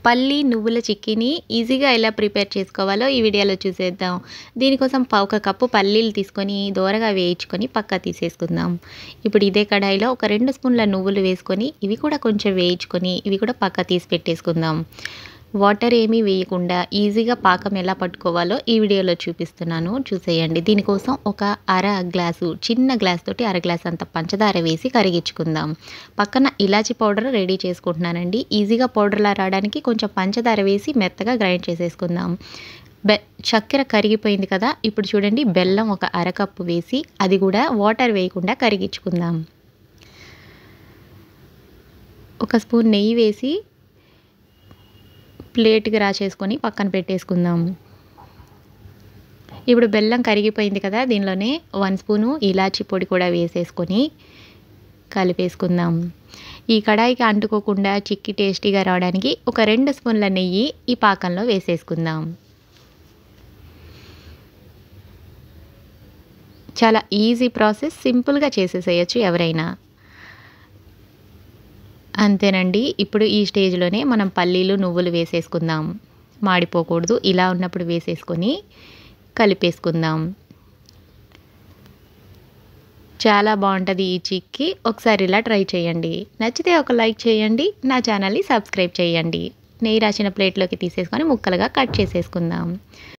పల్లి నువ్వుల చిక్కీని ఈజీగా ఎలా ప్రిపేర్ చేసుకోవాలో ఈ వీడియోలో చూసేద్దాం. దీనికోసం ఒక కప్పు పల్లీలు తీసుకొని దోరగా వేయించుకొని పక్కా తీసేసుకుందాం. ఇప్పుడు ఇదే కడాయిలో ఒక 2 స్పూన్ల నువ్వులు వేసుకొని ఇవి కూడా కొంచెం వేయించుకొని ఇవి కూడా పక్కా తీసి పెట్టేసుకుందాం. వాటర్ ఏమీ వేయకుండా ఈజీగా పాకం ఎలా పట్టుకోవాలో ఈ వీడియోలో చూపిస్తున్నాను, చూసేయండి. దీనికోసం ఒక చిన్న గ్లాస్ తోటి అర గ్లాస్ అంత పంచదార వేసి కరిగించుకుందాం. పక్కన ఇలాచి పౌడర్ రెడీ చేసుకుంటున్నానండి. ఈజీగా పౌడర్లా రావడానికి కొంచెం పంచదార వేసి మెత్తగా గ్రైండ్ చేసేసుకుందాం. చక్కెర కరిగిపోయింది కదా, ఇప్పుడు చూడండి బెల్లం ఒక అరకప్పు వేసి అది కూడా వాటర్ వేయకుండా కరిగించుకుందాం. ఒక స్పూన్ నెయ్యి వేసి ప్లేట్కి రాచేసుకొని పక్కన పెట్టేసుకుందాం. ఇప్పుడు బెల్లం కరిగిపోయింది కదా, దీనిలోనే 1 స్పూను ఇలాచి పొడి కూడా వేసేసుకొని కలిపేసుకుందాం. ఈ కడాయికి అంటుకోకుండా చిక్కీ టేస్టీగా రావడానికి ఒక 2 స్పూన్ల నెయ్యి ఈ పాకంలో వేసేసుకుందాం. చాలా ఈజీ ప్రాసెస్, సింపుల్గా చేసేసేయచ్చు ఎవరైనా. అంతేనండి. ఇప్పుడు ఈ స్టేజ్లోనే మనం పల్లీలు నువ్వులు వేసేసుకుందాం. మాడిపోకూడదు, ఇలా ఉన్నప్పుడు వేసేసుకొని కలిపేసుకుందాం. చాలా బాగుంటుంది ఈ చిక్కీ. ఒకసారి ఇలా ట్రై చేయండి. నచ్చితే ఒక లైక్ చేయండి, నా ఛానల్ని సబ్స్క్రైబ్ చేయండి. నెయ్యి రాసిన ప్లేట్లోకి తీసేసుకొని ముక్కలుగా కట్ చేసేసుకుందాం.